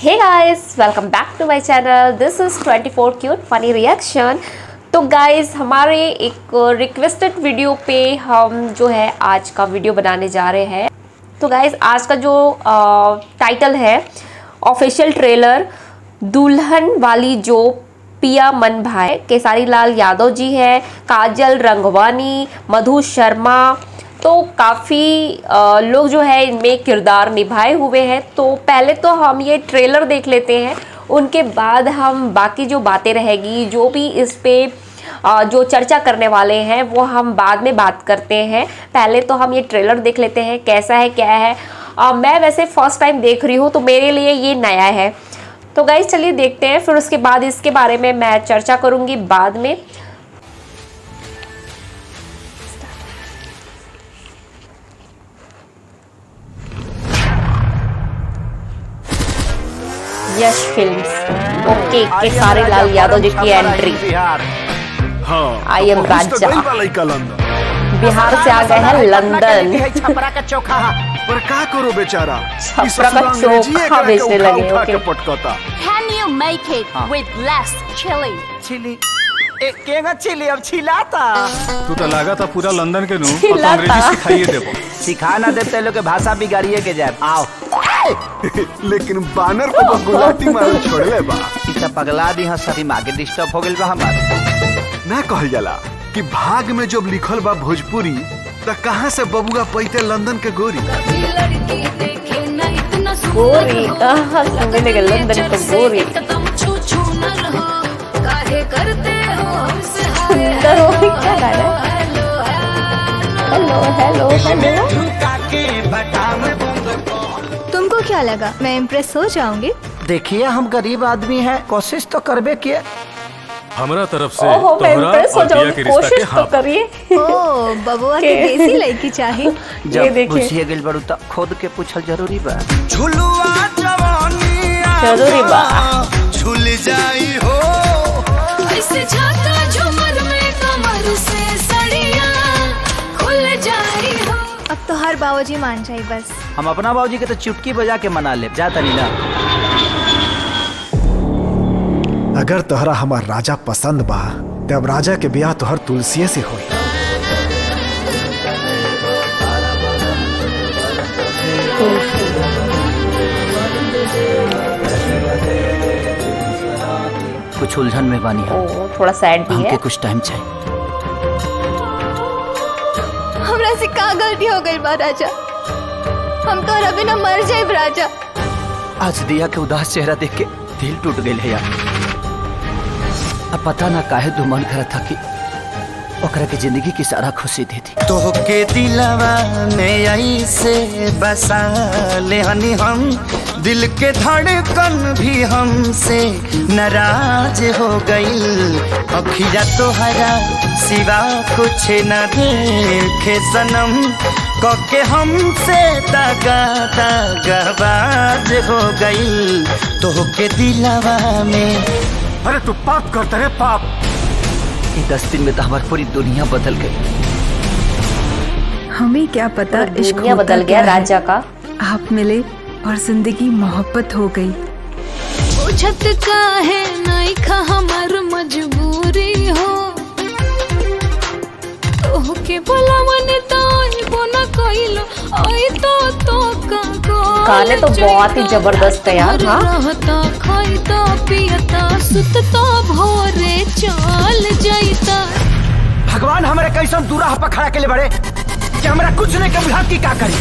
Hey guys, welcome back to my channel. This is 24 cute funny reaction. तो guys, हमारे एक requested video पे हम जो है आज का वीडियो बनाने जा रहे हैं। तो गाइस, आज का जो टाइटल है ऑफिशियल ट्रेलर दुल्हन वाली जो पिया मन भाई, केसारी लाल यादव जी है, काजल रंगवानी, मधु शर्मा, तो काफ़ी लोग जो है इनमें किरदार निभाए हुए हैं। तो पहले तो हम ये ट्रेलर देख लेते हैं, उनके बाद हम बाकी जो बातें रहेगी, जो भी इस पे जो चर्चा करने वाले हैं वो हम बाद में बात करते हैं। पहले तो हम ये ट्रेलर देख लेते हैं कैसा है क्या है। मैं वैसे फर्स्ट टाइम देख रही हूँ तो मेरे लिए ये नया है। तो गाइस चलिए देखते हैं, फिर उसके बाद इसके बारे में मैं चर्चा करूँगी बाद में। यश फिल्म्स, ओके, केसारी लाल यादव जी की एंट्री। आई एम राजा, बिहार से आ गए हैं लंदन। छपरा का चोखा पर का करो बेचारा, छपरा का चोखा बेचने लगे। Okay, Can you make it with less chili? Chili एक केगा चिली अब छिलाता। तू तो लगा था पूरा लंदन के नु छिलाता। तो अंग्रेजी सिखाइए देबो। सिखा ना देते लोग के भाषा बिगाड़िए के जाए। आओ लेकिन बानर को गुलाटी मार छोड़ले बा। इतना पगला दी हंस दिमाग के डिस्टर्ब हो गेल बा हमार। ना कहल जाला कि भाग में जब लिखल बा भोजपुरी त कहां से बबुआ पैते लंदन के गोरी गोरी कहाँ से मिलेगा लंदन का गोरी। सुंदर हो क्या गाना है? Hello hello hello. तुमको क्या लगा मैं इम्प्रेस हो जाऊंगी? देखिए हम गरीब आदमी हैं, कोशिश तो करबे किए। हमरा तरफ से ओहो, मैं तोहरा इम्प्रेस हो और पिया जाऊँ, के रिश्ता के कोशिश तो हाँ। करिए। ओ बबुआ के देसी लड़की चाहिए। ये जब देखिए, बुझिए गेल बड़ू त खुद के पूछल जरूरी बा। झुलुआ जरूरी बा। झूल जाई हो ऐसे झाका झूमर में कमर से सड़िया खुल जाई हो। अब तो हर बाबूजी मान जाए बस। हम अपना बाबूजी के तो चुटकी बजा के मना ले जाता नहीं ना। अगर तोहरा हमार राजा पसंद बा तब राजा के ब्याह तोहर तुलसी से होई। कुछ उलझन में बानी है, ओ थोड़ा सैड भी हमके है। कुछ टाइम चाहिए। हमरा से का गलती हो गई बा राजा, हम तो अभी ना मर जाए राजा। आज दिया के उदास चेहरा देख के दिल टूट गए है यार। अब पता ना काहे तू मन करा था कि ओकरा के जिंदगी की सारा खुशी दे दी। तो के दिलवा में आई से बसा ले हनी हम, दिल के धड़कन भी हमसे नाराज हो गई। अखिया तोहरा सिवा कुछ न देखे सनम, कके हमसे दगाबाज हो गई। तो के दिलवा में अरे तू पाप करता है पाप। ये 10 दिन में तो हमारी पूरी दुनिया बदल गई। हमें क्या पता इश्क दुनिया होता बदल गया क्या है। राजा का। आप मिले और जिंदगी मोहब्बत हो गई। पूछत का है नहीं खा हमार मजबूरी हो, तो के बोला मने ताई बोना कइलो आई तो का गाने तो बहुत ही जबरदस्त है यार। हाँ, रहता खाइता पियता सुतता भोरे चल जाइता। भगवान हमारे कैसन दूरा पर खड़ा के लिए बड़े कि हमारा कुछ नहीं के बुझा की का करी।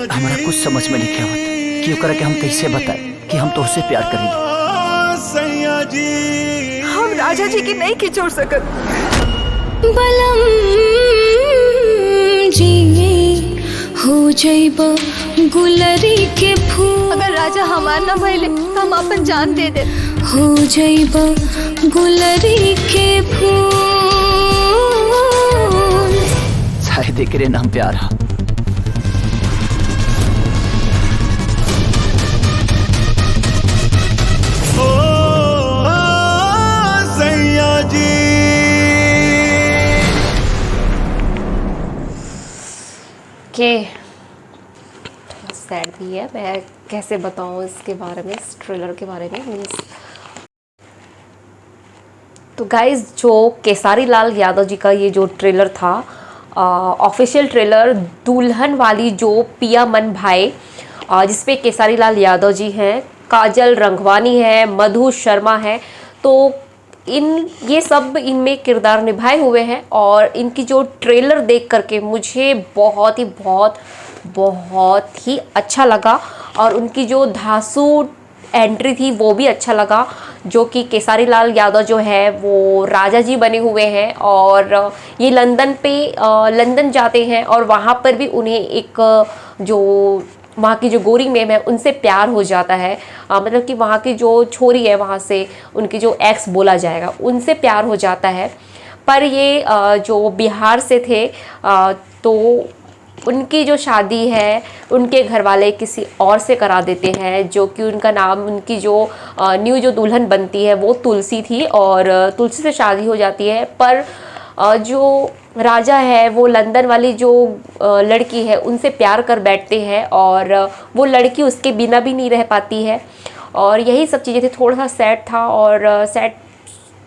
हमारा कुछ समझ में नहीं क्या होता कि ओकरा के हम कैसे बताए कि हम तो उससे प्यार करेंगे। हम राजा जी की नहीं खिचोड़ सकत। बलम जी हो जाइब गुलरी के फूल। अगर राजा हमार न भइले तो हम अपन जान दे दे। हो जाइब गुलरी के फूल। शायद एकरे नाम प्यार हा। के सैड भी है। मैं कैसे बताऊँ इसके बारे में, इस ट्रेलर के बारे में मीन्स। तो गाइज जो केसारी लाल यादव जी का ये जो ट्रेलर था, ऑफिशियल ट्रेलर दुल्हन वाली जो पिया मन भाई, जिसपे केसारी लाल यादव जी हैं, काजल रंगवानी है, मधु शर्मा है, तो ये सब इनमें किरदार निभाए हुए हैं। और इनकी जो ट्रेलर देख करके मुझे बहुत ही अच्छा लगा। और उनकी जो धांसू एंट्री थी वो भी अच्छा लगा, जो कि केसारी लाल यादव जो है वो राजा जी बने हुए हैं और ये लंदन जाते हैं और वहाँ पर भी उन्हें एक जो वहाँ की जो गोरी मैम है उनसे प्यार हो जाता है। मतलब कि वहाँ की जो छोरी है, वहाँ से उनकी जो एक्स बोला जाएगा, उनसे प्यार हो जाता है। पर ये जो बिहार से थे, तो उनकी जो शादी है उनके घर वाले किसी और से करा देते हैं, जो कि उनका नाम, उनकी जो न्यू जो दुल्हन बनती है वो तुलसी थी और तुलसी से शादी हो जाती है। पर जो राजा है वो लंदन वाली जो लड़की है उनसे प्यार कर बैठते हैं और वो लड़की उसके बिना भी नहीं रह पाती है। और यही सब चीज़ें थी, थोड़ा सा सैड था और सैड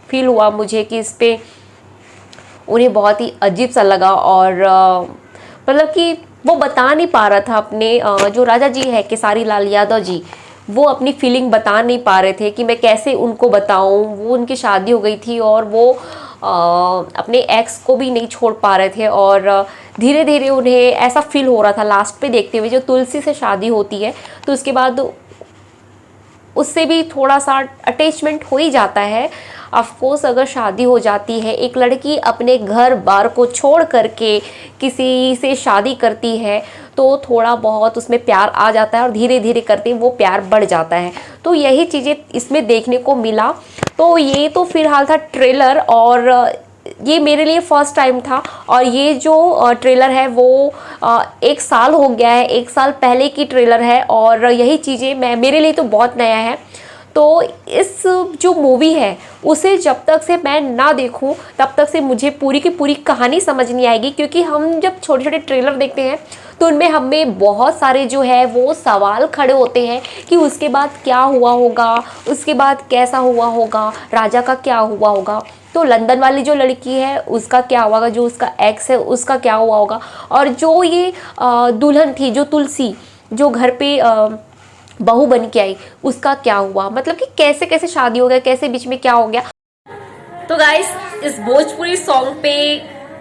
फील हुआ मुझे कि इस पे उन्हें बहुत ही अजीब सा लगा। और मतलब कि वो बता नहीं पा रहा था अपने जो राजा जी है केसारी लाल यादव जी, वो अपनी फीलिंग बता नहीं पा रहे थे कि मैं कैसे उनको बताऊं। वो उनकी शादी हो गई थी और वो अपने एक्स को भी नहीं छोड़ पा रहे थे और धीरे धीरे उन्हें ऐसा फील हो रहा था लास्ट पे देखते हुए, जो तुलसी से शादी होती है तो उसके बाद उससे भी थोड़ा सा अटैचमेंट हो ही जाता है। ऑफ कोर्स अगर शादी हो जाती है, एक लड़की अपने घर बार को छोड़ करके किसी से शादी करती है तो थोड़ा बहुत उसमें प्यार आ जाता है और धीरे धीरे करते वो प्यार बढ़ जाता है। तो यही चीज़ें इसमें देखने को मिला। तो ये तो फिलहाल था ट्रेलर और ये मेरे लिए फर्स्ट टाइम था। और ये जो ट्रेलर है वो 1 साल हो गया है, 1 साल पहले की ट्रेलर है और यही चीज़ें मेरे लिए तो बहुत नया है। तो इस जो मूवी है उसे जब तक से मैं ना देखूं तब तक से मुझे पूरी की पूरी कहानी समझ नहीं आएगी, क्योंकि हम जब छोटे छोटे ट्रेलर देखते हैं तो उनमें हमें बहुत सारे जो है वो सवाल खड़े होते हैं कि उसके बाद क्या हुआ होगा, उसके बाद कैसा हुआ होगा, राजा का क्या हुआ होगा, तो लंदन वाली जो लड़की है उसका क्या हुआ होगा, जो उसका एक्स है उसका क्या हुआ होगा, और जो ये दुल्हन थी जो तुलसी जो घर पे बहू बन के आई उसका क्या हुआ, मतलब कि कैसे कैसे शादी हो गया, कैसे बीच में क्या हो गया। तो गाइस इस भोजपुरी सॉन्ग पे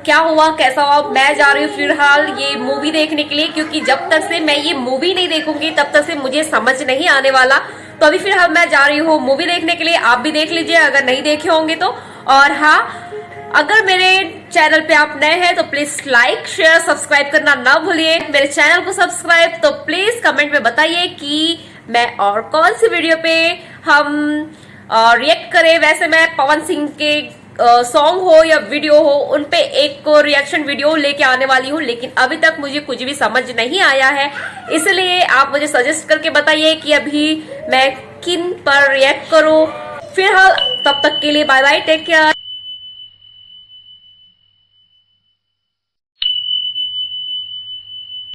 क्या हुआ कैसा हुआ, मैं जा रही हूँ फिलहाल ये मूवी देखने के लिए, क्योंकि जब तक से मैं ये मूवी नहीं देखूंगी तब तक से मुझे समझ नहीं आने वाला। तो अभी फिलहाल मैं जा रही हूँ मूवी देखने के लिए, आप भी देख लीजिए अगर नहीं देखे होंगे तो। और हाँ, अगर मेरे चैनल पे आप नए हैं तो प्लीज लाइक शेयर सब्सक्राइब करना ना भूलिए। मेरे चैनल को सब्सक्राइब तो प्लीज कमेंट में बताइए कि मैं और कौन सी वीडियो पे हम रिएक्ट करें। वैसे मैं पवन सिंह के सॉन्ग हो या वीडियो हो उन पे एक रिएक्शन वीडियो लेके आने वाली हूँ, लेकिन अभी तक मुझे कुछ भी समझ नहीं आया है, इसलिए आप मुझे सजेस्ट करके बताइए कि अभी मैं किन पर रिएक्ट करूँ। फिलहाल तब तक के लिए बाय बाय, टेक केयर।